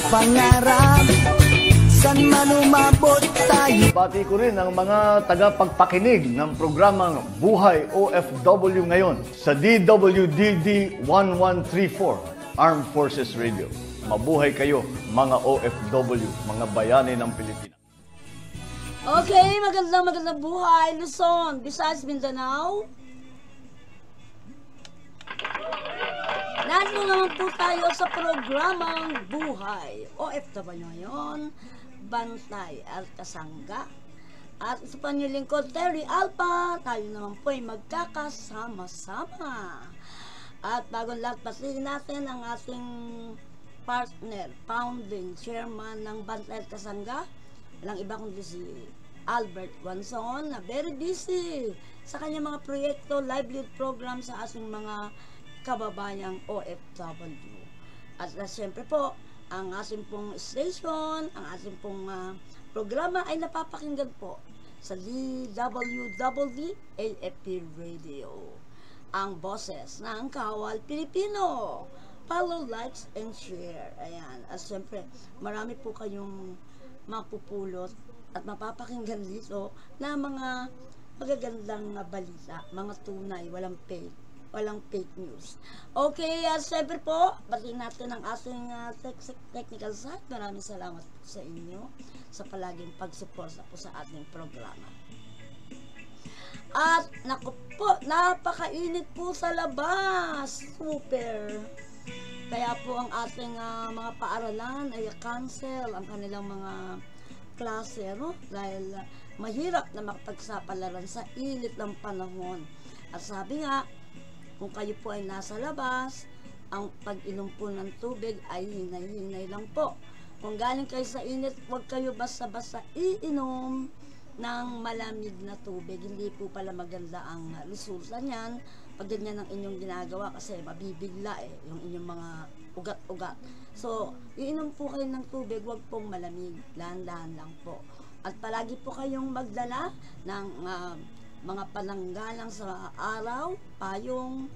Pangarap, san man umabot tayo. Pati ko rin ang mga tagapagpakinig ng programang Buhay OFW ngayon sa DWDD 1134 Armed Forces Radio. Mabuhay kayo mga OFW, mga bayani ng Pilipinas. Okay, magandang buhay Luzon, Visayas, Mindanao. Nandito naman po tayo sa programang Buhay OFW ngayon, Bantay at Kasangga. At sa panilingkod, Terry Alpa, tayo naman po ay magkakasama-sama. At bagong lahat, pasihin natin ang ating partner, founding chairman ng Bantay at Kasangga. Walang iba kundi si Albert Guanzon, na very busy sa kanyang mga proyekto, livelihood program sa ating mga kababayang OFW. At siyempre po, ang ating pong station, ang ating pong programa ay napapakinggan po sa DWWD AFP Radio. Ang boses ng Kawal Pilipino. Follow, likes, and share. Ayan. At siyempre, marami po kayong mapupulot at mapapakinggan dito na mga magagandang balita, mga tunay, walang fake news. Okay, siyempre po, batiin natin ang ating technical side. Maraming salamat po sa inyo sa palaging pagsuporta po sa ating programa. At naku po, napakainit po sa labas. Super. Kaya po ang ating mga paaralan ay cancel ang kanilang mga klase, no? Dahil mahirap na makapagsapalaran sa init ng panahon. At sabi nga, kung kayo po ay nasa labas, ang pag-inom po ng tubig ay hinay-hinay lang po. Kung galing kayo sa init, huwag kayo basta-basta iinom ng malamig na tubig. Hindi po pala maganda ang resulta niyan pag ganyan ang inyong ginagawa kasi mabibigla yung inyong mga ugat-ugat. So, iinom po kayo ng tubig, huwag pong malamig. Dahan-dahan lang po. At palagi po kayong magdala ng mga pananggalang sa araw, payong,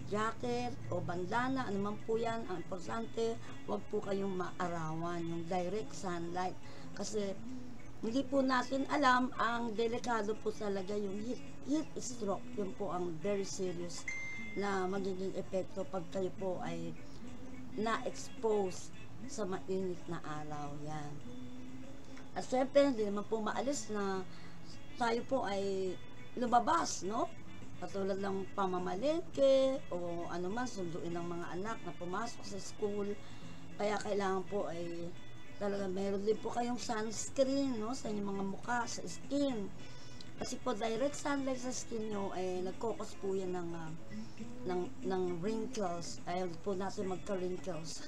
jacket o bandana, anuman po yan. Ang importante, huwag po kayong maarawan, yung direct sunlight. Kasi hindi po natin alam, ang delikado po talaga yung heat stroke. Yun po ang very serious na magiging epekto pag kayo po ay na-expose sa mainit na araw. Yan. At syempre, hindi naman po maalis na tayo po ay lumabas, no? Katulad ng pamamalengke o anuman, sunduin ng mga anak na pumasok sa school. Kaya kailangan po ay talaga meron din po kayong sunscreen, no? Sa inyong mga mukha, sa skin. Kasi po direct sunlight sa skin nyo ay nagkokos po yan ng wrinkles. Ayaw po natin magka-wrinkles.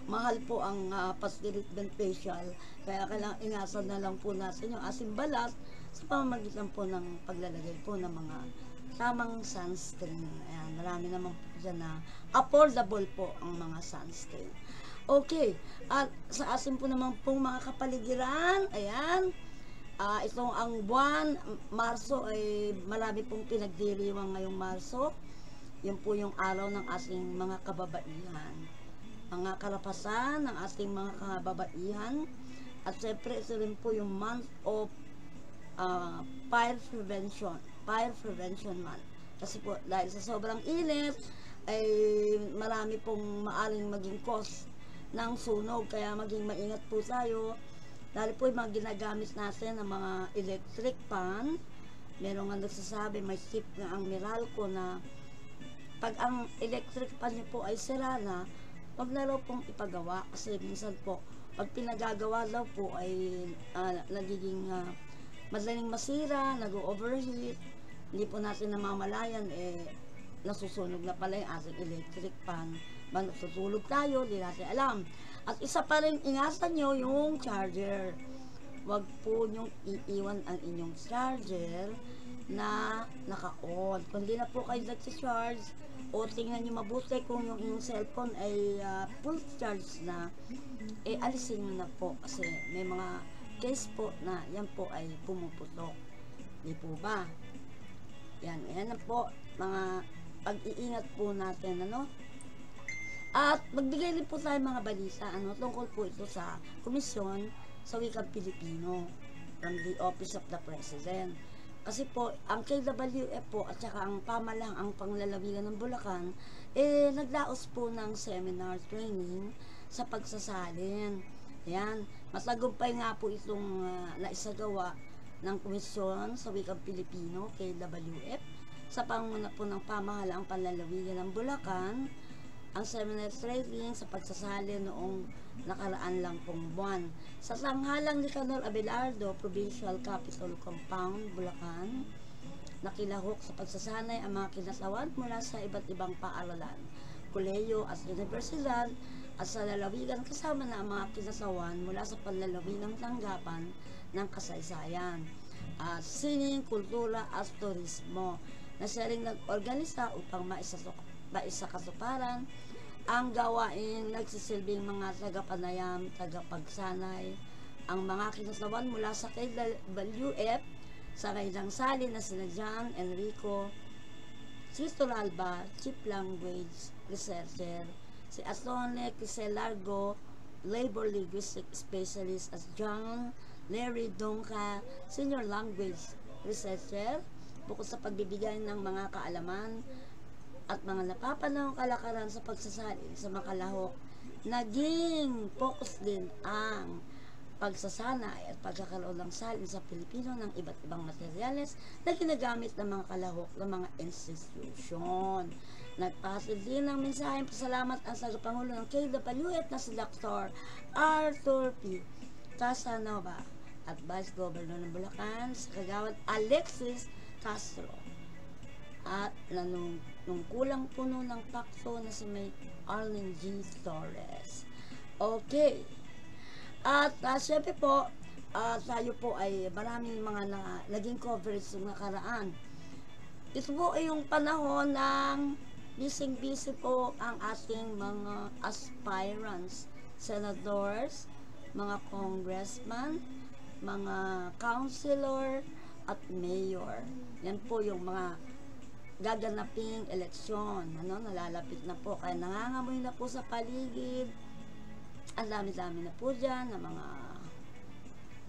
Mahal po ang pastitreatment facial. Kaya kailangan ingatan na lang po natin yung ating balat sa pamamagitan po ng paglalagay po ng mga tamang sunscreen. Ayan, marami naman po dyan na affordable po ang mga sunscreen. Okay, at sa asin po naman pong mga kapaligiran, ayan, itong ang buwan, Marso, ay marami pong pinagdiriwang ngayong Marso. Yun po yung araw ng ating mga kababaihan. Mga karapasan ng ating mga kababaihan. At syempre, ito rin po yung month of fire prevention month. Kasi po, dahil sa sobrang init, ay marami pong maaring maging cause ng sunog. Kaya maging maingat po tayo. Dahil po yung mga ginagamit natin ng mga electric fan, meron nga nagsasabi, may tip nga ang Meralco na pag ang electric fan niyo po ay sira na, wag na raw pong ipagawa. Kasi minsan po, pag pinagagawa daw po ay nagiging madaling masira, nag-overheat, hindi po natin namamalayan, nasusunog na pala yung ating electric fan. Matutulog tayo, di natin alam. At isa pa rin, ingatan nyo yung charger. Huwag po nyong iiwan ang inyong charger na naka-on. Kung di na po kayo nag-charge, o tingnan nyo mabuti kung yung inyong cellphone ay full charge na, alisin nyo na po kasi may mga case po na yan po ay pumuputok. Di po ba? Yan na po, mga pag-iingat po natin, ano? At magbigay din po tayo mga balita, tungkol po ito sa Komisyon sa Wikang Pilipino from the Office of the President. Kasi po, ang KWF po at saka ang pamahalaang panglalawigan ng Bulacan, nagdaos po ng seminar training sa pagsasalin. Yan, matagumpay nga po itong naisagawa ng Komisyon sa Wikang Pilipino, KWF, sa panguna po ng pamahalaang panlalawigan ng Bulacan, ang seminar training sa pagsasali noong nakaraan lang pong buwan. Sa tanghalang ni Canor Abelardo, Provincial Capitol Compound, Bulacan, nakilahok sa pagsasanay ang mga kinatawan mula sa iba't ibang paaralan, kolehiyo at universidad, at sa lalawigan kasama na ang mga kinatawan mula sa panlalawigang tanggapan ng kasaysayan, at sining, kultura at turismo, na siya rin nag-organisa upang maisakatuparan ang gawain nagsisilbing mga tagapanayam, tagapagsanay, ang mga kinatawan mula sa KWF sa kailang sali na sina John Enrico, si Toralba, Chief Language Researcher, si Atone Quiselargo, Labor Linguistic Specialist, as John Larry Donka, Senior Language Researcher, bukod sa pagbibigay ng mga kaalaman at mga napapanahong kalakaran sa pagsasalin sa makalahok, naging focus din ang pagsasanay at pagkakaroon ng salin sa Pilipino ng iba't ibang materyales na ginagamit ng mga kalahok ng mga institusyon. Nagpahatid din ng mensaheng pasalamat ang Tagapangulo ng KWF na si Dr. Arthur P. Casanova at Vice Governor ng Bulacan sa Kagawad Alexis Castro, at nanungkulang puno ng pakso na si May Arlene G. Torres. Okay. At syempre po, tayo po ay maraming mga naging coverage ng nakaraan. Ito po ay yung panahon ng busy po ang ating mga aspirants, senators, mga congressman, mga councilor, at mayor. Yan po yung mga gaganaping eleksyon, nalalapit na po, kaya nangangamoy na po sa paligid. Ang dami-dami na po dyan na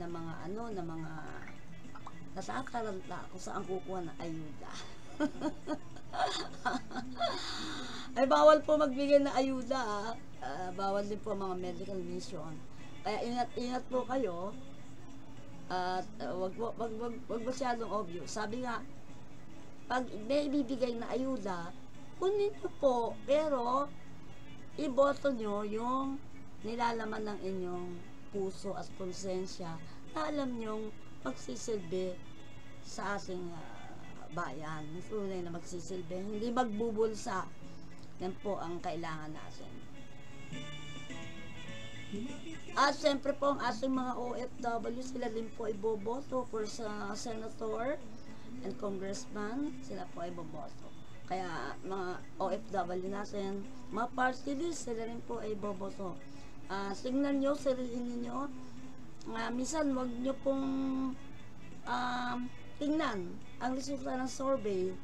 mga nasakaranta kung saan kukuha ng ayuda. Ay bawal po magbigay ng ayuda, bawal din po mga medical mission. Kaya ingat po kayo. At wag masyadong obvious. Sabi nga, pag may bibigay na ayuda, kunin nyo po, pero iboto nyo yung nilalaman ng inyong puso at konsensya na alam nyong magsisilbi sa ating bayan. Tunay na magsisilbi, hindi magbubulsa. Yan po ang kailangan natin. At siyempre po ang ating mga OFW, sila din po ay boboto for sa senator and congressman, sila po ay boboto. Kaya mga OFW natin, mga party list, sila rin po ay boboto. Tingnan nyo, sariin ninyo. Minsan wag nyo pong tingnan ang resulta ng survey.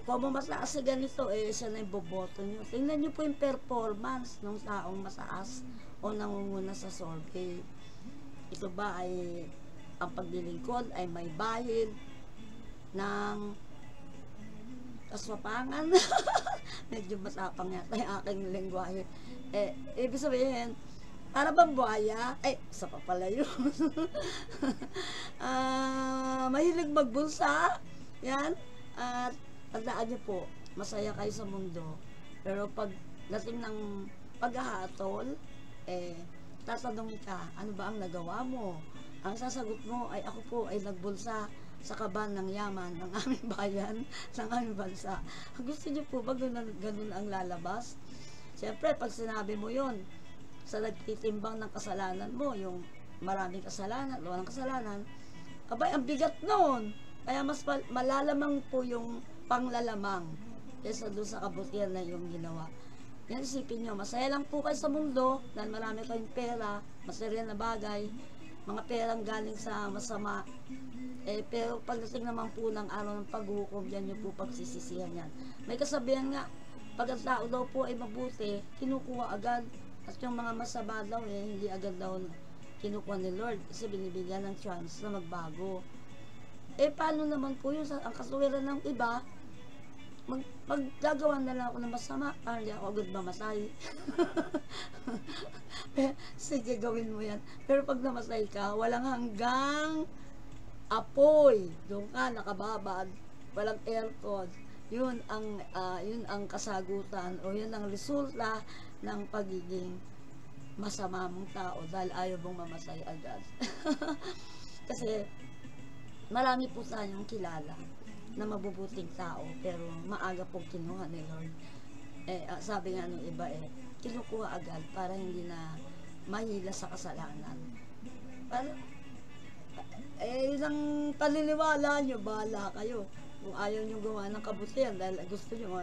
Kung mataas sa ganito, siya na yung boboto nyo. Tingnan nyo po yung performance ng taong mataas o nangunguna sa survey. Ito ba ay ang paglilingkod ay may bahid ng kaswapangan? Medyo matapang yata yung aking lengguwahe. Ibig sabihin, para bang buhaya? Isa pa pala yun. Mahilig magbulsa. Yan. At tandaan niyo po, masaya kayo sa mundo. Pero pag dating ng paghahatol, tatanungin ka, ano ba ang nagawa mo? Ang sasagot mo ay, ako po ay nagbulsa sa kaban ng yaman ng aming bayan, ng aming bansa. Gusto niyo po ba ganun ang lalabas? Siyempre, pag sinabi mo yon sa nagtitimbang ng kasalanan mo, yung maraming kasalanan, walang kasalanan, abay, ang bigat noon. Kaya mas malalamang po yung panglalamang kaysa doon sa kabutihan na yung ginawa. Yan, isipin nyo, masaya lang po kayo sa mundo dahil marami kayong pera, material na bagay, mga perang galing sa masama. Pero pagdating naman po ng araw ng paghukom, yan yung po pagsisisihan yan. May kasabihan nga, pag ang tao daw po ay mabuti, kinukuha agad. At yung mga masama daw hindi agad daw kinukuha ni Lord kasi binibigyan ng chance na magbago. Paano naman po yun? Ang kasuwiran ng iba, maggagawa na lang ako ng masama para hindi ako agad mamatay. Sige, gawin mo yan. Pero pag namatay ka, walang hanggang apoy. Doon ka, nakababad. Walang aircon. Yun ang kasagutan o yun ang resulta ng pagiging masama mong tao dahil ayaw mong mamatay agad. Kasi marami po tayong kilala na mabubuting tao pero maaga pong kinuha ni Lord. Sabi nga nung iba kinukuha agad para hindi na mahila sa kasalanan. Yun ang paniniwala nyo, bahala kayo. Kung ayaw nyo gumawa ng kabutihan dahil gusto nyo,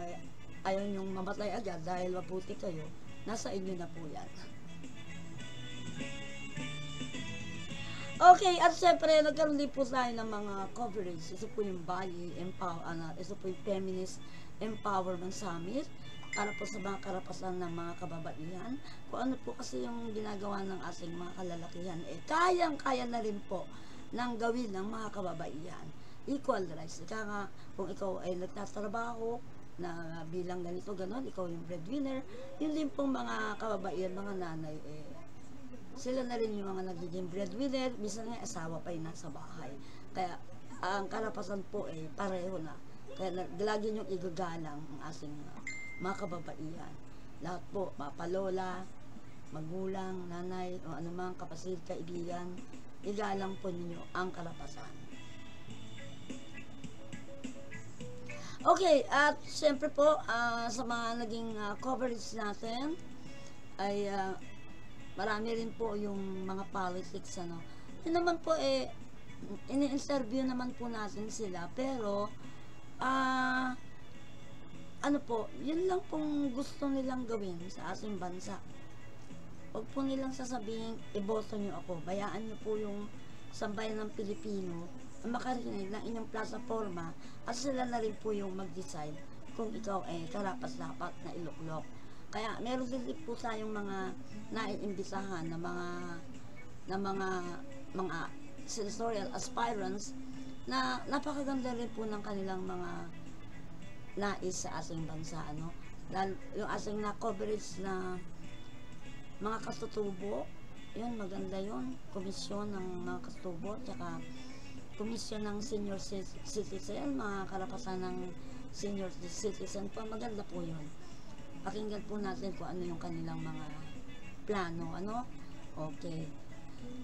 ayaw nyo mamatay agad dahil mabuti kayo, nasa inyo na po yan. Okay, at syempre, nagkaroon din po tayo ng mga coverage. Ito po yung Bali ito po yung Feminist Empowerment Summit para po sa mga karapasan ng mga kababaihan. Kung ano po kasi yung ginagawa ng ating mga kalalakihan, kayang-kaya na rin po nang gawin ng mga kababaihan. Equal rights. Ika nga, kung ikaw ay nagtatrabaho na bilang ganito, ganon, ikaw yung breadwinner, yun din pong mga kababaihan, mga nanay, sila na rin yung mga nagiging breadwinner, minsan nga asawa pa yung nasa bahay. Kaya ang karapasan po pareho na. Kaya lagi niyong igagalang ang ating mga kababaihan. Lahat po, papalola, magulang, nanay, o anumang kapatid, kaibigan, igalang po ninyo ang karapasan. Okay, at siyempre po, sa mga naging coverage natin, ay marami rin po yung mga politics, Yun naman po ini-interview naman po natin sila, pero yun lang pong gusto nilang gawin sa ating bansa. Huwag po nilang sasabihin, iboto nyo ako. Bayaan nyo po yung sambayan ng Pilipino na makarinig ng inyong plataforma at sila na rin po yung mag-decide kung ikaw karapat-dapat na iluklok. Kaya meron din po tayong mga naiimbisahan na mga senatorial aspirants na napakaganda rin po ng kanilang mga nais sa ating bansa, Dahil yung ating na-coverage na mga katutubo, yun, maganda yun. Komisyon ng mga katutubo, tsaka komisyon ng senior citizen, mga karapasan ng senior citizen po, maganda po yun. Pakinggan po natin kung ano yung kanilang mga plano, Okay.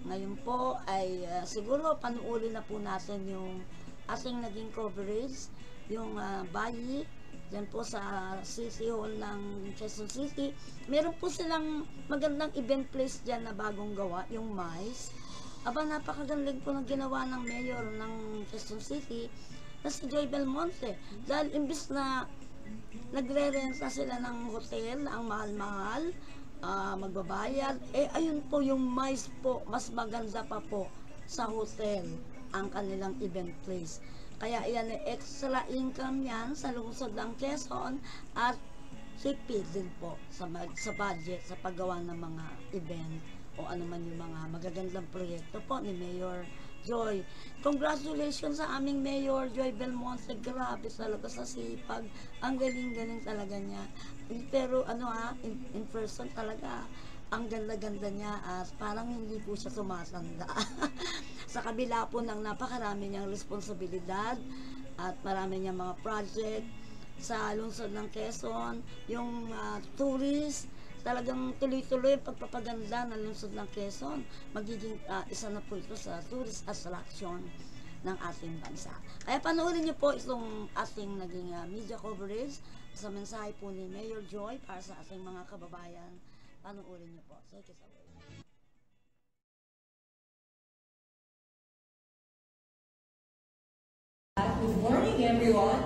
Ngayon po ay siguro panuuli na po natin yung ating naging coverage, yung Bali, dyan po sa City Hall ng Quezon City. Meron po silang magandang event place dyan na bagong gawa, yung MICE. Napakagaling po ng ginawa ng mayor ng Quezon City na si Joy Belmonte. Dahil imbis na nagre-rent na sila ng hotel na ang mahal-mahal, magbabayad, ayun po yung MICE po, mas maganda pa po sa hotel ang kanilang event place. Kaya yan extra income yan sa lungsod ng Quezon at tipid din po sa budget sa paggawa ng mga event o ano man yung mga magagandang proyekto po ni Mayor Joy. Congratulations sa aming Mayor Joy Belmonte. Grabe talaga sa sipag. Ang galing-galing talaga niya. Pero in person talaga, ang ganda-ganda niya at parang hindi po siya sumasanda. Sa kabila po ng napakarami niyang responsibilidad at marami niyang mga project sa lungsod ng Quezon, yung tourist, talagang tuloy-tuloy ang pagpapaganda ng lungsod ng Quezon. Magiging isa na po ito sa tourist attraction. ng ating bansa. Kaya panoorin niyo po itong ating naging media coverage sa mensahe po ni Mayor Joy para sa ating mga kababayan. Panoorin niyo po. Thank you so much. Good morning, everyone.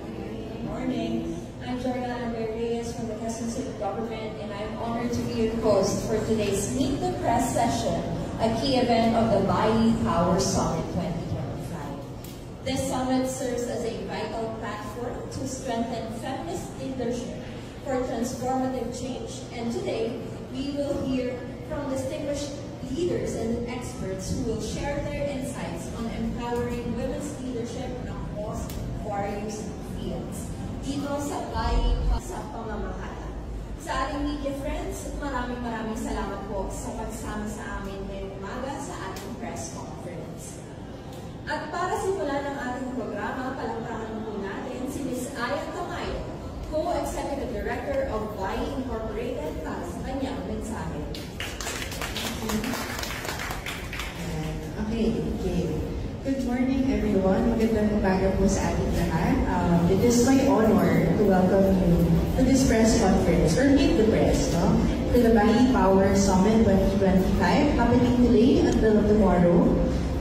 Good morning. I'm Jordana Reyes from the Quezon City Government, and I'm honored to be your host for today's Meet the Press session, a key event of the Bayi Power Summit 2025. This summit serves as a vital platform to strengthen feminist leadership for transformative change, and today we will hear from distinguished leaders and experts who will share their insights on empowering women's leadership across various fields. Dito sa Bayi sa pamamahala. Sa ating media friends, maraming salamat po sa pagsama sa amin ngayong umaga sa ating press conference. At para simulan ang ating programa, palakpakan po natin si Ms. Aya Tamayo, Co-Executive Director of Bayi Incorporated para sa kanyang mensahe. Okay. Good morning, everyone. Magandang umaga po sa ating lahat. It is my honor to welcome you to this press conference, or Meet the Press, to the Bayi Power Summit 2025, happening today until tomorrow.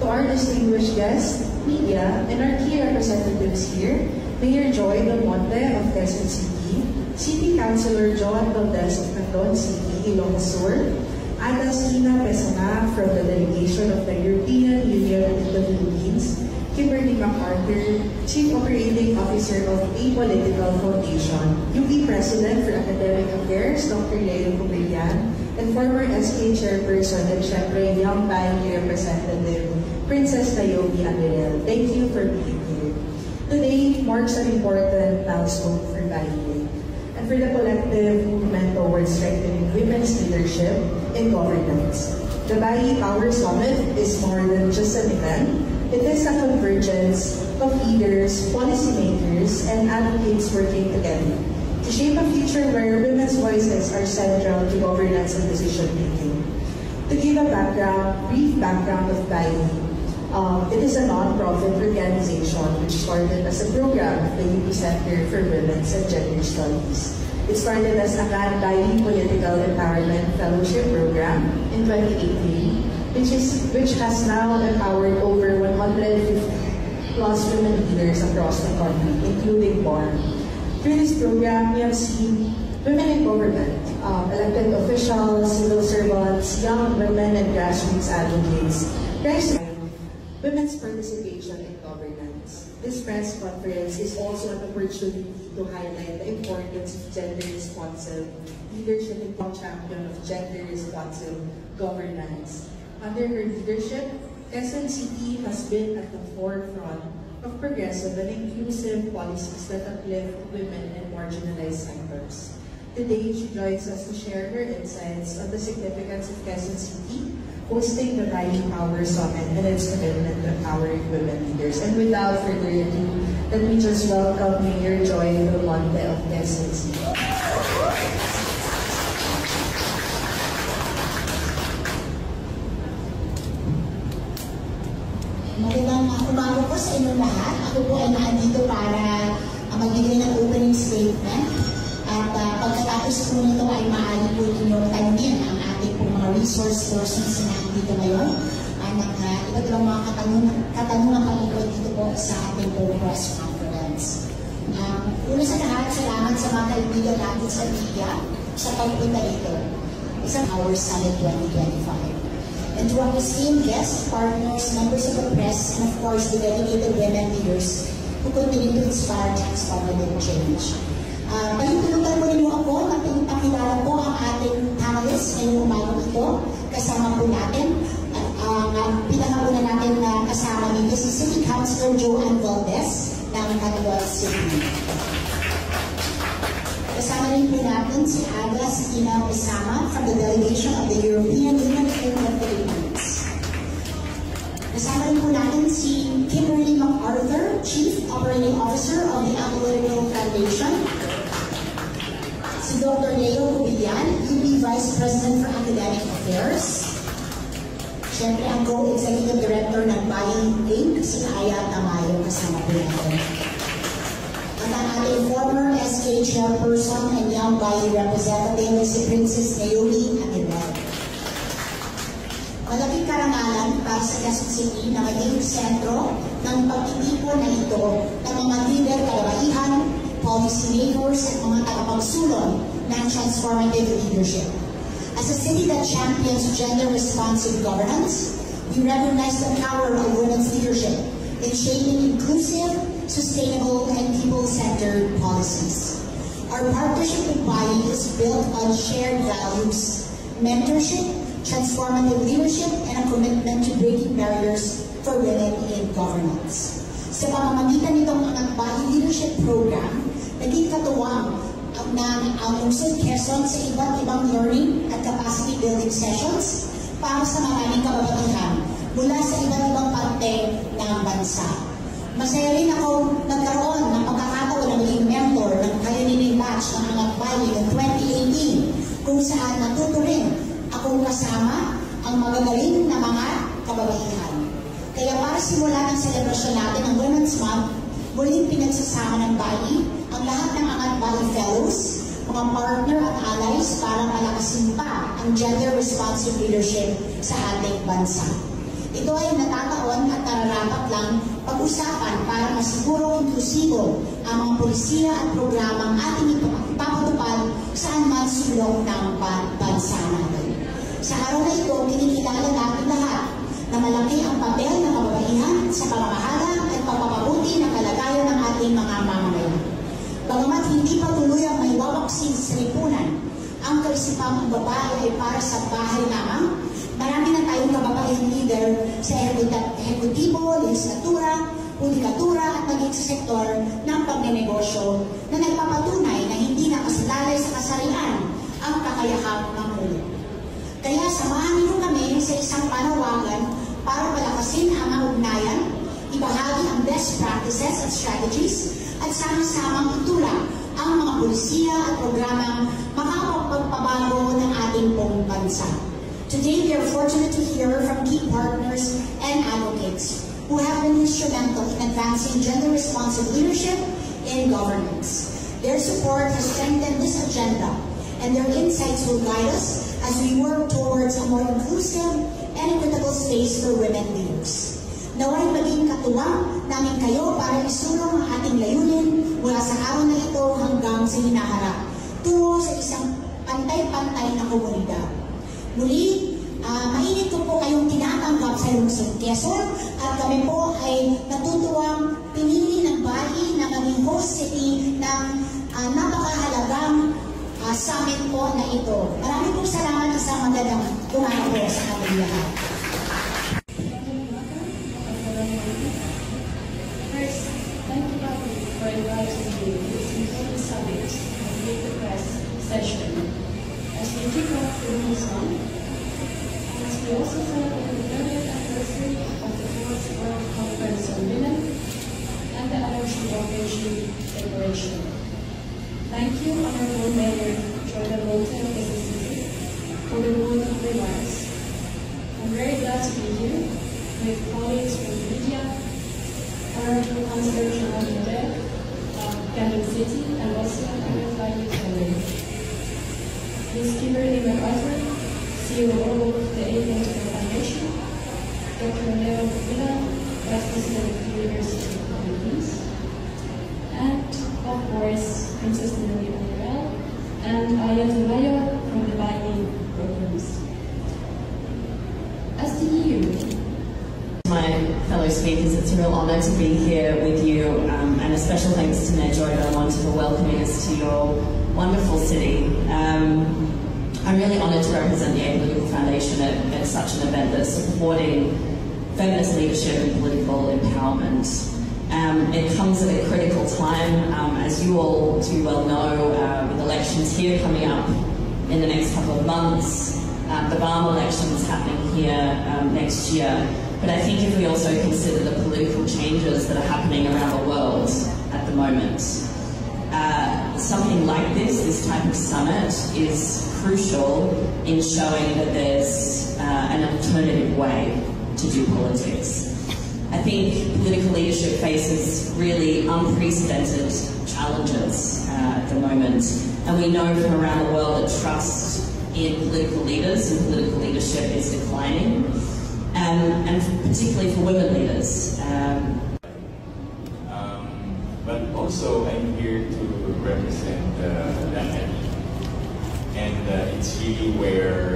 To our distinguished guests, media, and our key representatives here, Mayor Joy Del Monte of Quezon City, City Councilor John Valdez of Canton City, Ilocos Sur, Agustina Pesana from the delegation of the European Union in the Philippines, Kimberly MacArthur, Chief Operating Officer of Apolitical Foundation, UP President for Academic Affairs, Dr. Leo Cubillan, and former SK Chairperson and syempre Young Bayi Representative, Princess Naomi Aguilera. Thank you for being here. Today marks an important milestone for Bayi and for the collective movement towards strengthening women's leadership in governance. The Bayi Power Summit is more than just an event. It is a convergence of leaders, policymakers, and advocates working together to shape a future where women's voices are central to governance and decision-making. To give a brief background of Bayi, it is a non-profit organization which started as a program at the UP Center for Women's and Gender Studies. It started as a Bayi Political Empowerment Fellowship Program in 2018, which has now empowered over 150 plus women leaders across the country, including BARM. Through this program, we have seen women in government, elected officials, civil servants, young women, and grassroots advocates rise women's participation in governance. This press conference is also an opportunity to highlight the importance of gender-responsive leadership and champion of gender-responsive governance. Under her leadership, Quezon City has been at the forefront of progressive and inclusive policies that uplift women and marginalized sectors. Today, she joins us to share her insights on the significance of Quezon City hosting the Bayi Power Summit and its commitment to empowering women leaders. And without further ado, let me just welcome Mayor Joy Del Monte of Quezon City. Magandang umaga po sa inyo lahat. Ako po ay naandito para magbigay ng opening statement. At pagkatapos po nito ay maaari po ninyong tanungin ang ating po mga resource persons na nandito ngayon. Iba't ibang mga katanungan patungkol dito po sa ating po press conference. Una sa lahat, salamat sa mga kaibigan natin sa media sa pagpunta dito. Isang Power Summit 2025. And to our esteemed guests, partners, members of the press, and of course the dedicated women leaders who continue to inspire transformative change. Pahintulutan mo ninyo ako na pinapakilala po ang ating panelists ngayong umaga ito. Kasama po natin ang pinakauna natin na kasama dito si City Councilor Joanne Valdez ng Canton City. Kasama rin po natin si Agustina Pesana from the delegation of the European Union in the Philippines. Kasama rin po natin si Kimberly MacArthur, Chief Operating Officer of the Apolitical Foundation. Si Dr. Leo Cubillan, UP Vice President for Academic Affairs. Siyempre, ang Co-Executive Director ng Bayi Inc., si Aya Tamayo, kasama po natin. At ang ating former SK Chairperson and Young Bayi Representative, si Princess Naomi Aguilera. Malaking karangalan para sa Quezon City na maging sentro ng pagtitipon na ito ng mga leader, kalabaihan, policy makers at mga tagapagsulong ng transformative leadership. As a city that champions gender-responsive governance, we recognize the power of women's leadership in shaping inclusive, sustainable, and people-centered policies. Our partnership with Bayi is built on shared values, mentorship, transformative leadership, and a commitment to breaking barriers for women in governance. Sa pamamagitan nitong Angat Bayi Leadership Program, naging katuwang ng Lungsod Quezon sa iba't ibang learning at capacity building sessions para sa maraming kababaihan mula sa iba't ibang parte ng bansa. Masaya rin ako nagkaroon ng pagkakataon na maging mentor ng Kayanining Batch ng Angat Bayi ng 2018 kung saan natuto rin akong kasama ang magagaling na mga kababaihan. Kaya para simula ng selebrasyon natin ng Women's Month, muling pinagsasama ng Bayi ang lahat ng Angat Bayi Fellows, mga partner at allies para palakasin pa ang gender-responsive leadership sa ating bansa. Ito ay natataon at nararapat lang pag-usapan para masiguro inklusibo ang mga polisiya at programang ating ipapatupad saan man sulong ng bansa natin. Sa araw na ito, kinikilala natin lahat na malaki ang papel ng kababaihan sa pamamahala at pagpapabuti ng kalagayan ng ating mga mamamayan. Bagamat hindi pa tuloy ang maiwawaksin sa lipunan, ang kaisipang babae ay para sa bahay lamang. Marami na tayong kababaihan leader sa ehekutibo, legislatura, hudikatura at maging sa sektor ng pagnenegosyo na nagpapatunay na hindi nakasalalay sa kasarian ang kakayahang mamulo. Kaya samahan niyo kami sa isang panawagan para palakasin ang mga ugnayan, ibahagi ang best practices at strategies, at sama-samang itulak ang mga polisiya at programang makakapagpabago ng ating pong bansa. Today, we are fortunate to hear from key partners and advocates who have been instrumental in advancing gender-responsive leadership in governance. Their support has strengthened this agenda, and their insights will guide us as we work towards a more inclusive and equitable space for women leaders. Naway maging katuwang namin kayo para isulong ang ating layunin mula sa araw na ito hanggang sa hinaharap tungo sa isang pantay-pantay na komunidad. Muli, mainit ko po kayong tinatanggap sa Lungsod Quezon at kami po ay natutuwang pinili ng Bayi na maging host city ng napakahalagang summit po na ito. Maraming pong salamat sa magandang umaga po sa ating lahat. First, thank you for inviting me to this important summit and Meet the Press session. As we kick off the Women's Month, and as we also celebrate the 30th anniversary of the 4th World Conference on Women and the adoption of Asian Liberation. Thank you, Honorable Mayor Jordan Moulton of Quezon City, for the wonderful remarks. I'm very glad to be here with colleagues from the media, Honorable Councillor Joanna Miller of Quezon City, and also Angat Bayi family. Ms. Kimberly MacArthur, CEO of the Asian Foundation, Dr. Leo Villa, Vice President of the University of the Philippines, and of course, Princess Naomi Aguilera and Aya Tamayo from the Bayi programs. As the year, my fellow speakers, it's a real honour to be here with you, and a special thanks to Mayor Jordan Moulton for welcoming us to your wonderful city. I'm really honoured to represent the Apolitical Foundation at such an event that's supporting feminist leadership and political empowerment. It comes at a critical time, as you all too well know, with elections here coming up in the next couple of months. The BARM election is happening here next year. But I think if we also consider the political changes that are happening around the world at the moment, something like this type of summit, is crucial in showing that there's an alternative way to do politics. I think political leadership faces really unprecedented challenges at the moment, and we know from around the world that trust in political leaders and political leadership is declining, and particularly for women leaders. But also I'm here to represent that, and it's really where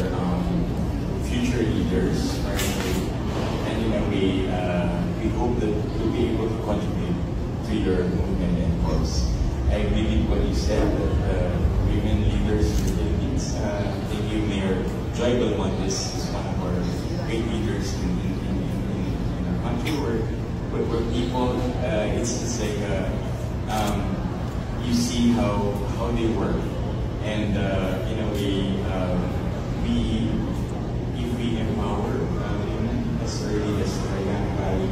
future leaders are made, and in a way we hope that we'll be able to contribute to your movement and cause. I believe what you said, that women leaders in the Philippines, thank you, Mayor Joy Belmontes is one of our great leaders in our country, where people, it's like you see how they work, and in a way, if we empower women as early as our young valley,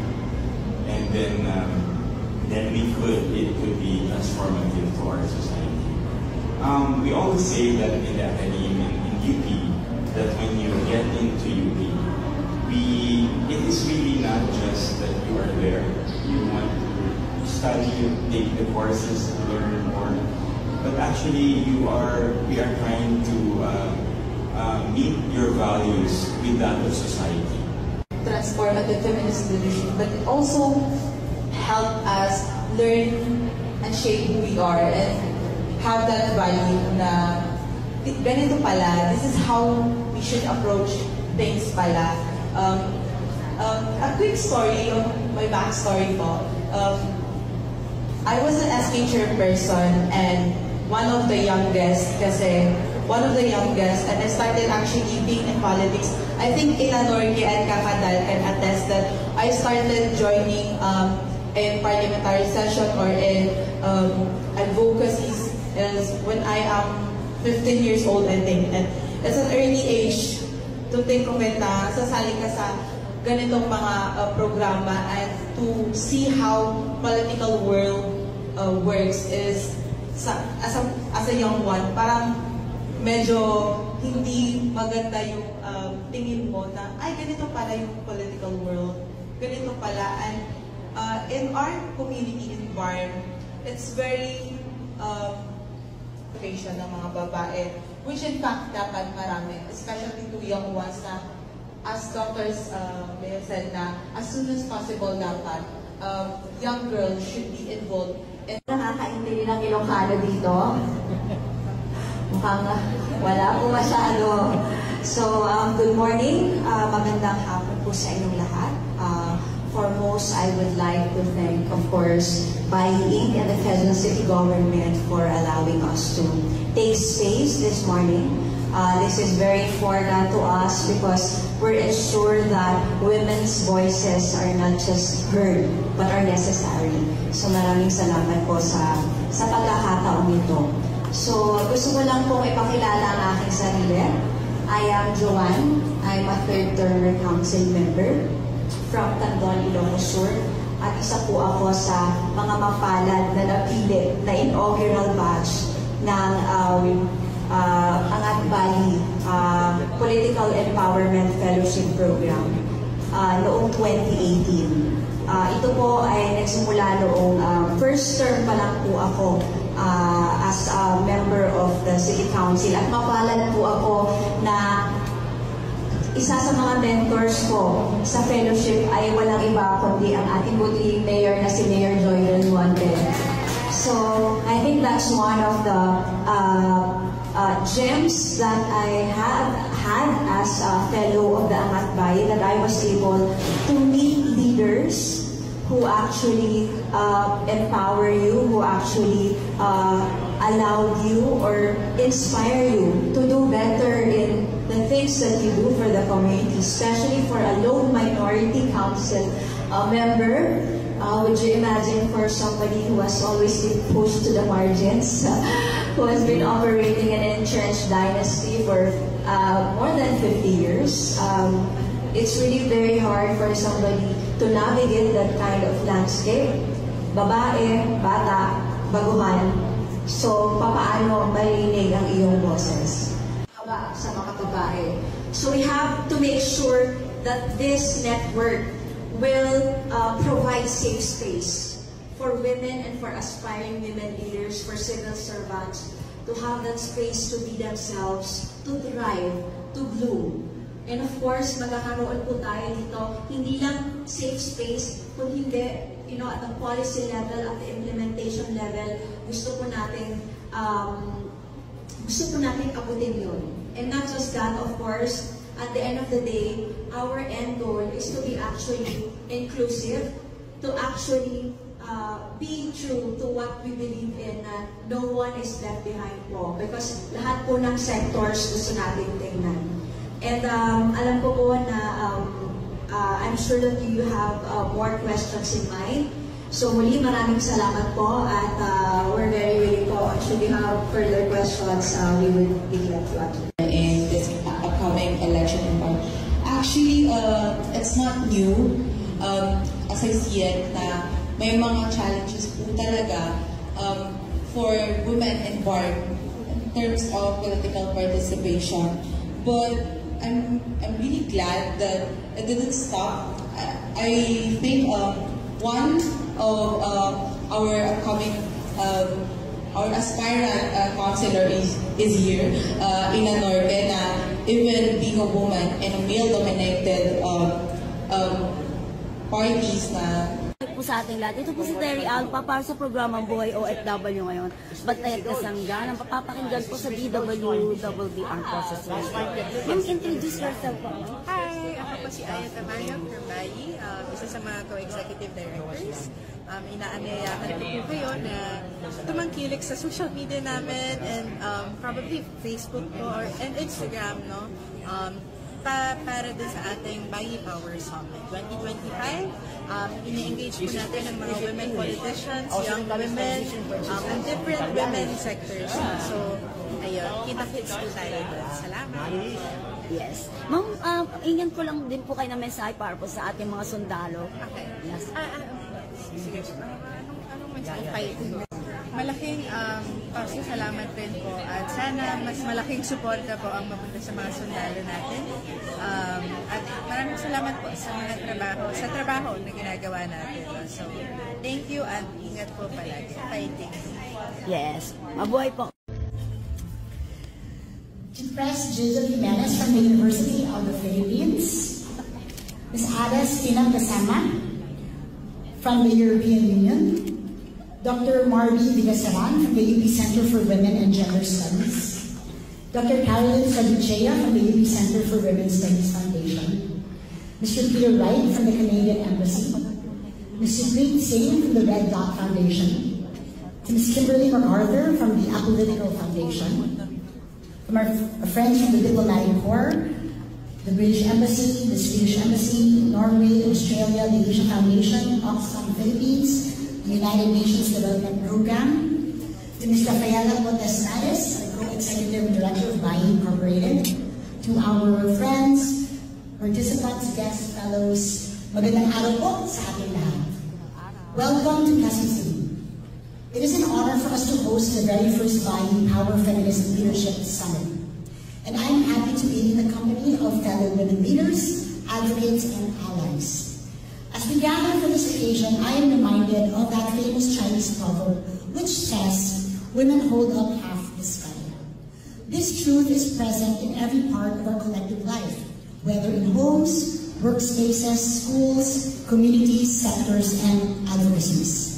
and then it could be transformative to our society. We always say that in the academy, in UP, that when you get into UP, it is really not just that you are there, you want to study, you take the courses, learn more, but actually we are trying to meet your values with that of society. Transformative feminist leadership, but it also help us learn and shape who we are and have that value na ganito pala, this is how we should approach things pala. A quick story of my backstory po. I was an SK chairperson and one of the youngest, and I started actually being in politics. I think Ilanorque and Kakadal can attest that I started joining in parliamentary session or in advocacies when I am 15 years old, I think. And it's an early age to think of it na sasali ka sa ganitong mga programa, and to see how political world works is as a young one, parang medyo hindi maganda yung tingin mo na ay ganito pala yung political world, ganito pala. And in our community environment, it's very patient ng mga babae, which in fact dapat marami, especially to young ones na, as doctors may have said, na as soon as possible dapat young girls should be involved. Nakakaintindi ng Ilocano dito. Mukhang wala po masyado. So, good morning. Magandang hapon po sa inyong lahat. Foremost, I would like to thank, of course, Bayi Inc. and the Quezon City Government for allowing us to take space this morning. This is very important to us because we're ensured that women's voices are not just heard, but are necessary. So maraming salamat po sa pagkakataon nito. So gusto ko lang pong ipakilala ang aking sarili. I am Joanne. I'm a third-term council member from Tandon, Ilocos Sur. At isa po ako sa mga mapalad na napili na inaugural batch ng Angat Bayi Political Empowerment Fellowship Program noong 2018. Ito po ay nagsimula noong first term pa lang po ako as a member of the City Council, at mapalad po ako na isa sa mga mentors ko sa fellowship ay walang iba kundi ang ating buting mayor na si Mayor Joy Belmontes. So I think that's one of the gems that I have had as a fellow of the Angat Bayi, that I was able to meet leaders who actually empower you, who actually allowed you or inspire you to do better in the things that you do for the community, especially for a low minority council member. Would you imagine, for somebody who has always been pushed to the margins, who has been operating an entrenched dynasty for more than 50 years, it's really very hard for somebody to navigate that kind of landscape. Babae, bata, baguhan. So, papaano marinig ang iyong boses? Sa mga babae, So we have to make sure that this network will provide safe space for women and for aspiring women leaders, for civil servants, to have that space to be themselves, to thrive, to bloom. And of course, magkakaroon po tayo dito, hindi lang safe space, kung hindi, at the policy level, at the implementation level, gusto po natin abutin yun. And not just that, of course, at the end of the day, our end goal is to be actually inclusive, to actually be true to what we believe in, no one is left behind po. Because lahat po ng sectors gusto natin tingnan. And alam ko po na I'm sure that you have more questions in mind. So muli, maraming salamat po, at we're very willing po. Should you have further questions, we will be glad to answer. In this upcoming election environment. Actually, it's not new. As I see it, na may mga challenges po talaga for women involved in terms of political participation. But I'm really glad that it didn't stop. I think one of our upcoming our aspirant councilor is here, Ina Norbe, na even being a woman in a male-dominated parties na po sa ating lahat. Ito po si Terry Alpa para sa programang Buhay OFW ngayon. Batayan Kasanggan, ang papapakinggan po sa DWWR Process. Ma'am, introduce yourself po. Hi, ako po si Aya Tamayo from Bayi, isa sa mga co-executive directors. Inaanyayahan ko po kayo na tumangkilik sa social media namin and probably Facebook po and Instagram, no? Para din sa ating Bayi Power Summit 2025. Ini-engage po natin ng mga women politicians, young women, and different women sectors. So, ayun, kita-kits po tayo doon. Salamat! Yes. Ma'am, ingin ko lang din po kayo na mensahe para po sa ating mga sundalo. Okay. Yes. Sige, anong mensahe? Malaking pasasalamat rin po at sana mas malaking suporta po ang mapunta sa mga sundalo natin. At maraming salamat po sa mga trabaho na ginagawa natin. So, thank you at ingat po palagi. Fighting. Yes. Mabuhay po. To Press Joseph Jimenez from the University of the Philippines, Ms. Ada Spina Kasama from the European Union, Dr. Marby Villasaran from the UP Center for Women and Gender Studies, Dr. Carolyn Saluchea from the UP Center for Women's Studies Foundation, Mr. Peter Wright from the Canadian Embassy, Mr. Preet Singh from the Red Dot Foundation, Ms. Kimberly MacArthur from the Apolitical Foundation, from our friends from the Diplomatic Corps, the British Embassy, the Swedish Embassy, Norway, Australia, the Asian Foundation, Oxfam Philippines, the United Nations Development Program, to Ms. Rafaela Montes Nares, the Co-Executive Director of Bayi Incorporated, to our friends, participants, guests, fellows, magandang araw po sa ating lahat. Welcome to Quezon City. It is an honor for us to host the very first Bayi Power Feminist Leadership Summit. And I am happy to be in the company of fellow women leaders, advocates, and allies. As we gather for this occasion, I am reminded of that famous Chinese proverb, which says, women hold up half the sky. This truth is present in every part of our collective life, whether in homes, workspaces, schools, communities, sectors, and advocacies.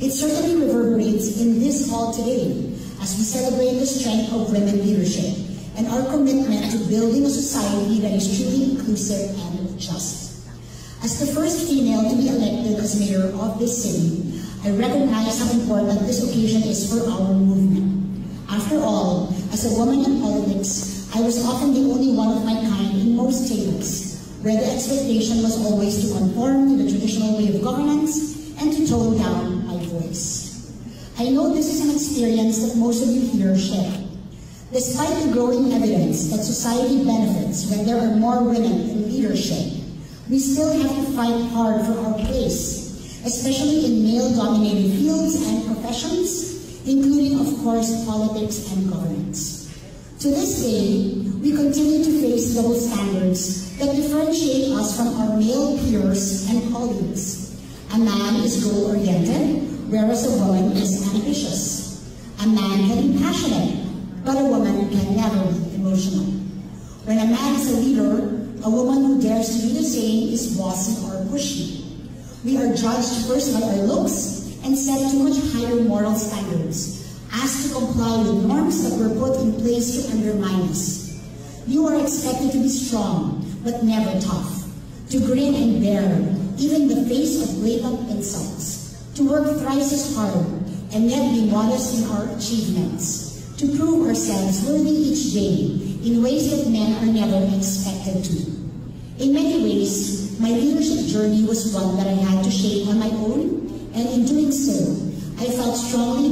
It certainly reverberates in this hall today as we celebrate the strength of women leadership and our commitment to building a society that is truly inclusive and just. As the first female to be elected as mayor of this city, I recognize how important this occasion is for our movement. After all, as a woman in politics, I was often the only one of my kind in most tables, where the expectation was always to conform to the traditional way of governance and to tone down my voice. I know this is an experience that most of you here share. Despite the growing evidence that society benefits when there are more women in leadership, we still have to fight hard for our place, especially in male-dominated fields and professions, including, of course, politics and governance. To this day, we continue to face double standards that differentiate us from our male peers and colleagues. A man is goal-oriented, whereas a woman is ambitious. A man can be passionate, but a woman can never be emotional. When a man is a leader, a woman who dares to do the same is bossy or pushy. We are judged first by our looks and set to much higher moral standards, asked to comply with norms that were put in place to undermine us. You are expected to be strong, but never tough, to grin and bear, even the face of blatant insults, to work thrice as hard, and yet be modest in our achievements, to prove ourselves worthy each day in ways that men are never expected to. In many ways, my leadership journey was one that I had to shape on my own, and in doing so, I felt strongly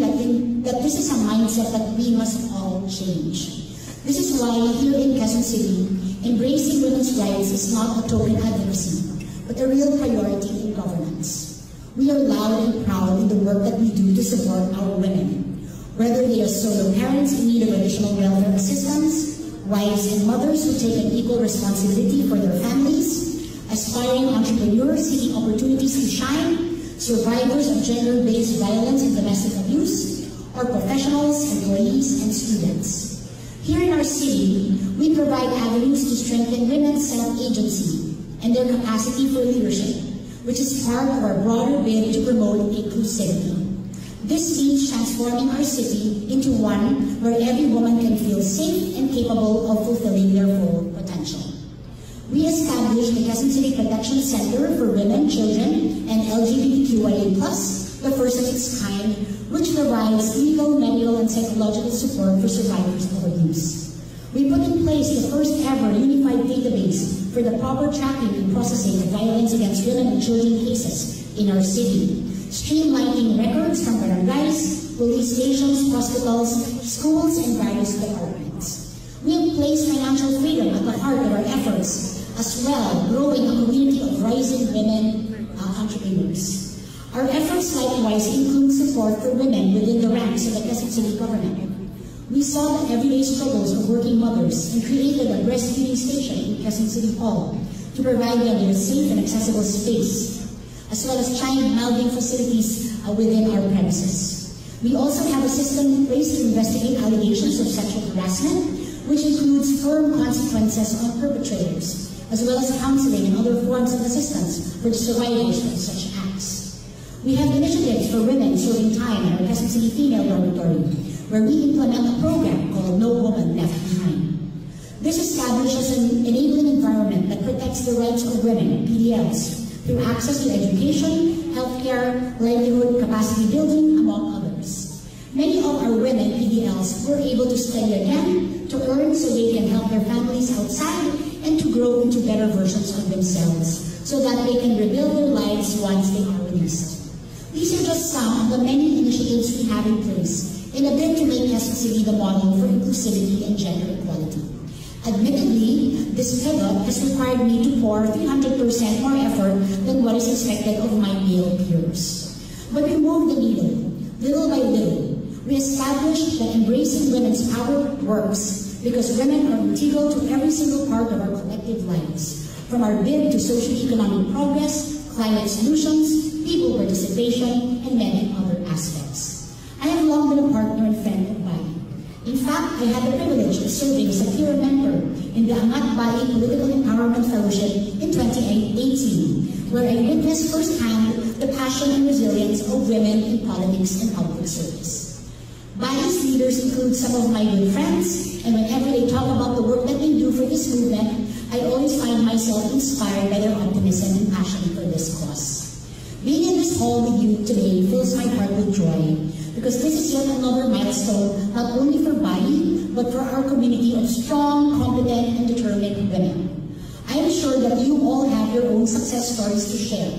that this is a mindset that we must all change. This is why here in Quezon City, embracing women's rights is not a token advocacy, but a real priority in governance. We are loud and proud in the work that we do to support our women, whether they are solo parents in need of additional welfare assistance, wives and mothers who take an equal responsibility for their families, aspiring entrepreneurs seeking opportunities to shine, survivors of gender-based violence and domestic abuse, or professionals, employees, and students. Here in our city, we provide avenues to strengthen women's self-agency and their capacity for leadership, which is part of our broader bid to promote inclusivity. This means transforming our city into one where every woman can feel safe and capable of fulfilling their full potential. We established the Quezon City Protection Center for Women, Children, and LGBTQIA+, the first of its kind, which provides legal, medical, and psychological support for survivors of abuse. We put in place the first ever unified database for the proper tracking and processing of violence against women and children cases in our city, streamlining records from barangays, police stations, hospitals, schools, and various departments. We have placed financial freedom at the heart of our efforts, as well growing a community of rising women entrepreneurs. Our efforts likewise include support for women within the ranks of the Quezon City government. We saw the everyday struggles of working mothers and created a breastfeeding station in Quezon City Hall to provide them with a safe and accessible space, as well as child housing facilities within our premises. We also have a system in place to investigate allegations of sexual harassment, which includes firm consequences on perpetrators, as well as counseling and other forms of assistance for the survivors of such acts. We have initiatives for women serving time in our Quezon City Female Dormitory, where we implement a program called No Woman Left Behind. This establishes an enabling environment that protects the rights of women, PDLs, through access to education, healthcare, livelihood, capacity building, among others. Many of our women PDLs were able to study again, to earn so they can help their families outside, and to grow into better versions of themselves, so that they can rebuild their lives once they are released. These are just some of the many initiatives we have in place in a bid to make Quezon City the model for inclusivity and gender equality. Admittedly, this pivot has required me to pour 300% more effort than what is expected of my male peers. But we moved the needle, little by little. We established that embracing women's power works because women are integral to every single part of our collective lives, from our bid to socio-economic progress, climate solutions, people participation, and many other aspects. I have long been a partner and friend of Bayi. In fact, I had the privilege of serving as a peer member in the Angat Bayi Political Empowerment Fellowship in 2018, where I witnessed firsthand the passion and resilience of women in politics and public service. Bayi's leaders include some of my good friends, and whenever they talk about the work that they do for this movement, I always find myself inspired by their optimism and passion for this cause. Being in this hall with you today fills my heart with joy, because this is yet another milestone not only for Bayi, but for our community of strong, competent, and determined women. I am sure that you all have your own success stories to share.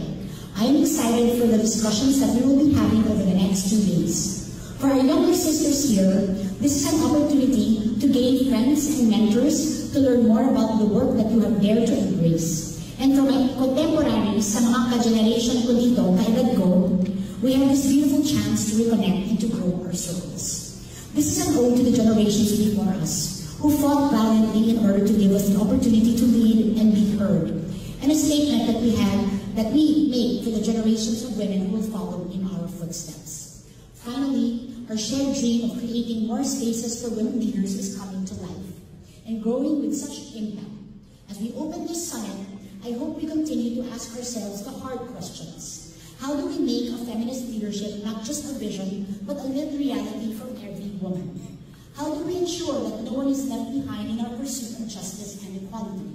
I am excited for the discussions that we will be having over the next 2 days. For our younger sisters here, this is an opportunity to gain friends and mentors to learn more about the work that you have dared to embrace. And for my contemporaries, sa mga ka-generation ko dito, kaedad ko, we have this beautiful chance to reconnect and to grow our circles. This is an ode to the generations before us, who fought valiantly in order to give us the opportunity to lead and be heard, and a statement that we make for the generations of women who will follow in our footsteps. Finally, our shared dream of creating more spaces for women leaders is coming to life and growing with such impact. As we open this summit, I hope we continue to ask ourselves the hard questions. How do we make a feminist leadership not just a vision, but a lived reality for every woman? How do we ensure that no one is left behind in our pursuit of justice and equality?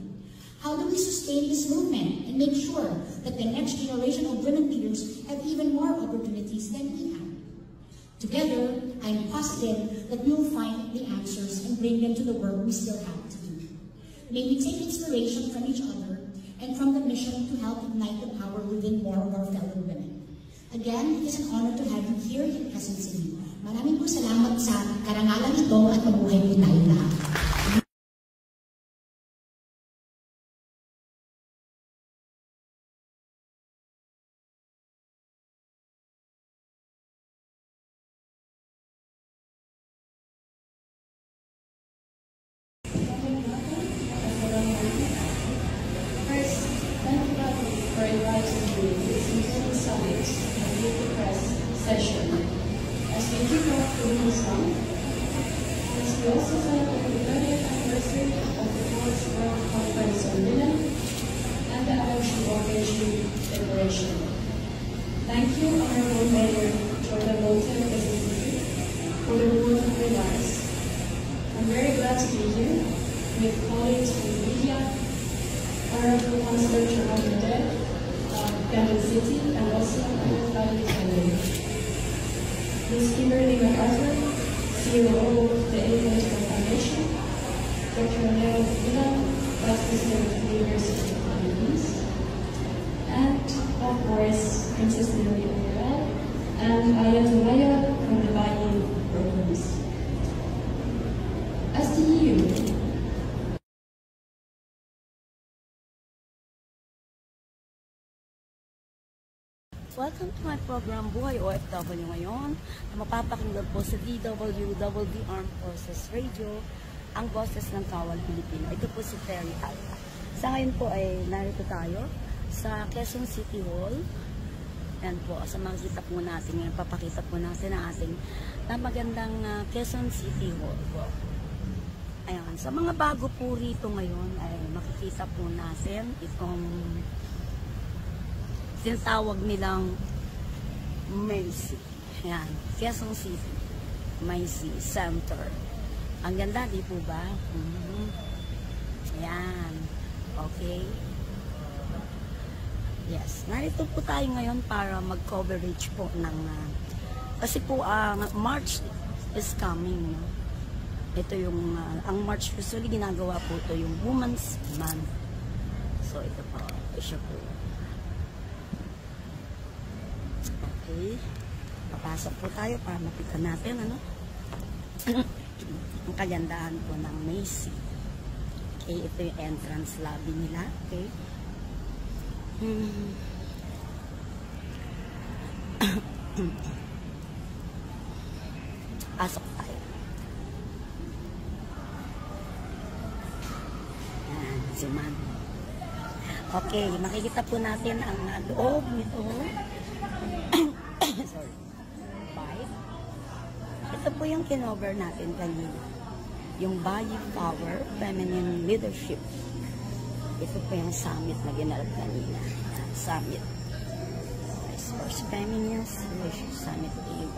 How do we sustain this movement and make sure that the next generation of women leaders have even more opportunities than we have? Together, I am positive that we will find the answers and bring them to the work we still have to do. May we take inspiration from each other and from the mission to help ignite the power within more of our fellow women. Again, it is an honor to have you here in Quezon City. Maraming po salamat sa karangalan ito at mabuhay po tayo lahat. Thank you, Honorable Mayor Jordan Bolton, for the word of advice. I'm very glad to be here with colleagues from the media, Honorable Councilor Jordan of Quezon City, and also our fellow colleagues. Ms. Kimberly MacArthur, COO of the International Foundation, Dr. Leo Villa, Vice President of the University of the Philippines, and of course, Princess Lily O'Reilly and Ayat Maya from the Bayi programs. As the EU, welcome to my program, Buhay OFW ngayon, na mapapakinggan po sa DWWD Armed Forces Radio, ang boses ng Kawal Pilipino. Ito po si Terry Alta. Sa ngayon po ay narito tayo sa Quezon City Hall. Yan po, sa makikita po natin ngayon, papakita po natin ang ating magandang Quezon City Hall. Ayan, sa mga bago po rito ngayon ay makikita po natin itong tinatawag nilang Macy. Ayan, Quezon City Macy Center. Ang ganda, di po ba? Ayan. Okay. Yes. Narito po tayo ngayon para mag-coverage po ng kasi po March is coming. No? Ito yung ang March usually ginagawa po ito yung Women's Month. So ito po. Siya po. Okay. Papasok po tayo para makita natin ano. Ang kagandahan po ng Macy. Okay, ito yung entrance lobby nila. Okay. Pasok tayo. Ayan, zoom. Okay, makikita po natin ang loob nito. Sorry. Bye. Ito po yung kinover natin kanina. Yung Bayi Power Feminine Leadership. Ito po yung summit na ginalap kanina. Summit. First Feminist Leadership Summit. Okay.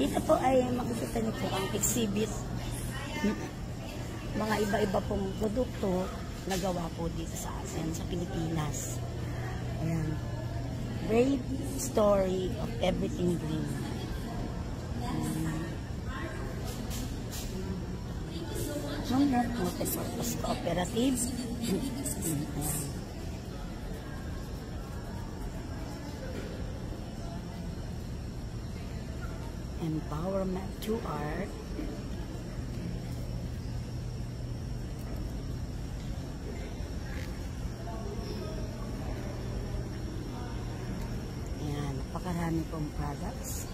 Dito po ay makikita niyo po ang exhibit. Mga iba-iba pong produkto na gawa po dito sa atin, sa Pilipinas. Ayan. Brave story of everything green. Multi-purpose cooperative. Ayan. Empowerment to art. Ayan, napakarami pong products.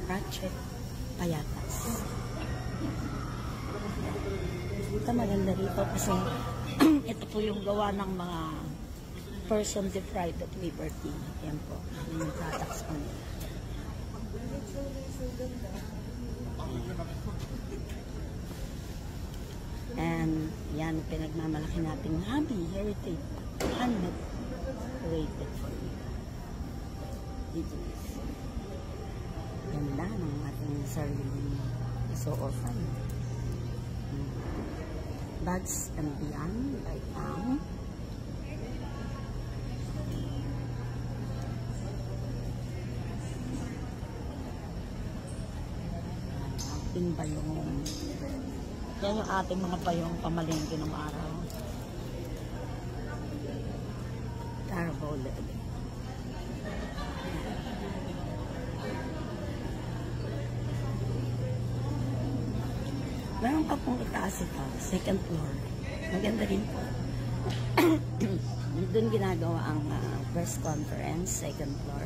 Ratchet Payatas. Ito maganda rito kasi ito po yung gawa ng mga person deprived of liberty. Yan po. Yan yung products po nila. And yan, pinagmamalaki nating hobby, heritage, handmade, created for you. DJs. Ganda ng ating sariling so-ofan. Bags and Beyond by Pam. Ating bayong. Yan yung ating mga bayong pamalengke ng araw. Carabao leather. Meron pa pong itaas ito, second floor. Maganda rin po. Doon ginagawa ang press conference, second floor.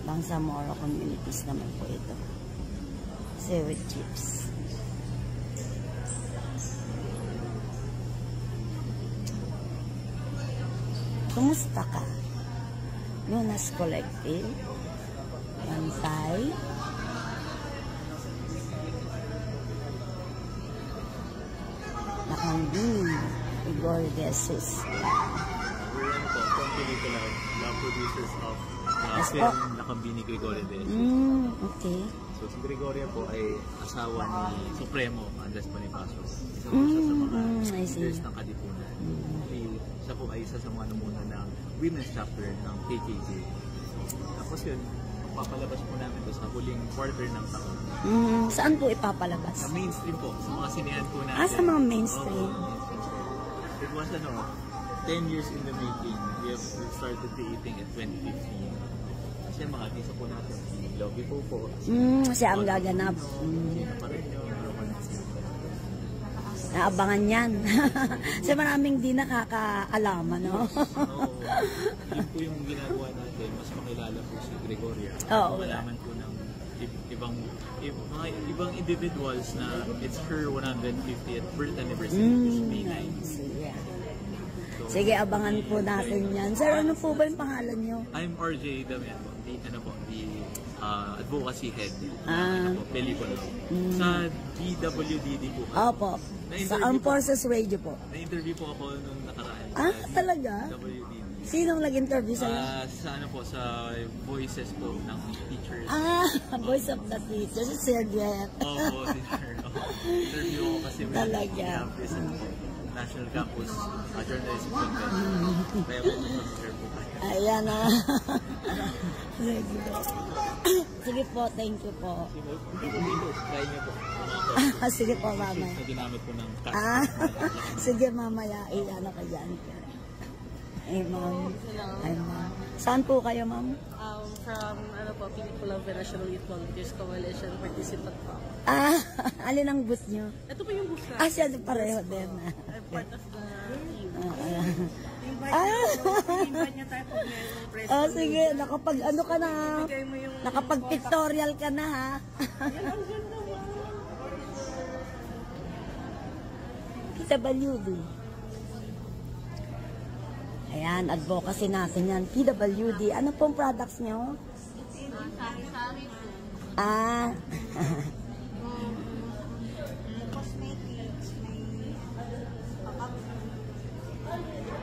Bangsamoro communities naman po ito. Seaweed chips. Kumusta ka? Lunas Collective. Bantay. Nakambini, Igor Jesus. We're from Pelikula, love producers of film Nakambini Gregorio de Jesus. Okay. So si Gregorio po ay asawa ni Supremo Andres Bonifacios. Isa po siya sa mga leaders ng Katipunan. Siya po ay isa sa mga namuna ng women's chapter ng KKJ. Tapos yun, papalabas po namin ito sa huling quarter ng taon. Saan po ipapalabas? Sa mainstream po, sa mga sinehan po natin. Sa mga mainstream. It was 10 years in the making. We started creating in 2015. Kasi mga artista po natin, si Lovey po. Siya ang gaganap. Naabangan yan. Kasi maraming di nakakaalaman, no? Yun po yung ginagawa natin. Mas makilala po si Gregoria. Malaman po ng ibang individuals na it's her 150th birth anniversary, which is May 9. Sige, abangan po natin yan. Sir, ano po ba yung pangalan nyo? I'm RJ Damian po. The advocacy head. Pelikula. Sa DWDD po. Opo. Sa Armed Forces Radio po. Na-interview po ako nung nakaraan. Talaga? DWDD. Sinong nag-interview sa'yo? Sa voices po ng teachers. Voice of the teachers. Si Sir Jet. Oo, teacher. Interview ko kasi talaga. National Campus Journalism Convention. Kaya po mag-share po kayo. Ayan na. Sige po, thank you po. Try niyo po. Sige po, mamaya. Na ginamit po ng sige, mamaya. Ano ka dyan? Ma'am. Ma'am. Saan po kayo, ma'am? From, Pelikula of the National Youth Volunteers Coalition, participant po. Alin ang booth nyo? Ito po yung booth na. Siya pareho din. I'm part of the team. Invite niya tayo pag may press. Sige, nakapag ano ka na. Nakapag pictorial ka na, ha? PWD. Ayan, advocacy natin yan. PWD. Ano pong products nyo? Sari-sari po. Cosmetics.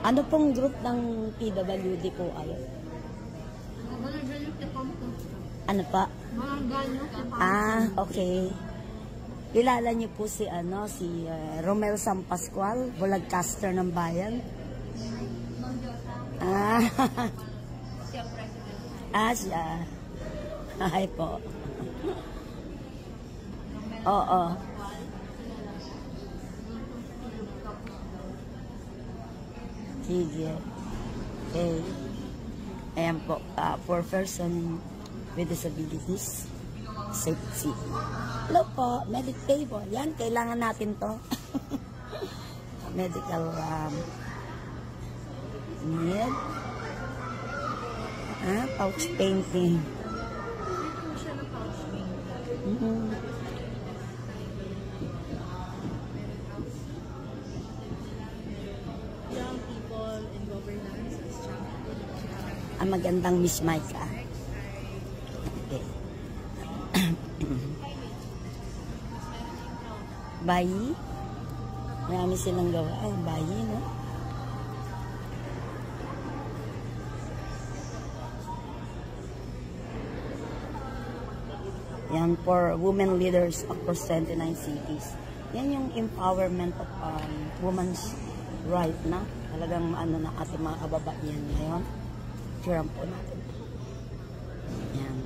Ano pong group ng PWD po ayo? Ano pa? Okay. Kilala niyo po si Romel San Pascual, Bulagcaster ng Bayan. Siya. Hi po. Oo. Sige. Okay. Ayan po, for person with disabilities, safety. Hello po, medic table. Yan, kailangan natin to. Medical need. Pouch painting. Young people in governance as champion. Magandang Miss Micah. Okay. Bayi. Marami silang gawa. Bayi, no? Yan for women leaders across 29 cities. Yan yung empowerment of women's right na. Talagang ano na ating mga kababaihan ngayon. Tiyan po natin. Yan.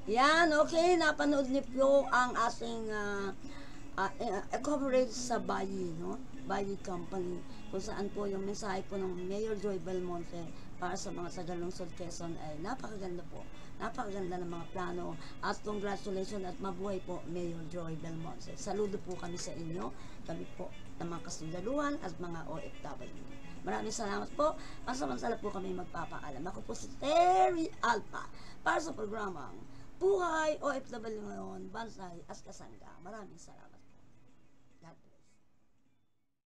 Yan, okay, napanood niyo po ang ating coverage sa Bayi, no? Bayi Company, kung saan po yung mensahe po ng Mayor Joy Belmonte para sa mga taga-lungsod Quezon ay napakaganda po. Napakaganda ng mga plano at congratulations at mabuhay po Mayor Joy Belmonte. Saludo po kami sa inyo, kami po ng mga kasundaluhan at mga OFW. Maraming salamat po. Masamantala po kami magpapaalam. Ako po si Terry Alpa para sa programang Buhay OFW ngayon, Bansay at Kasangga. Maraming salamat.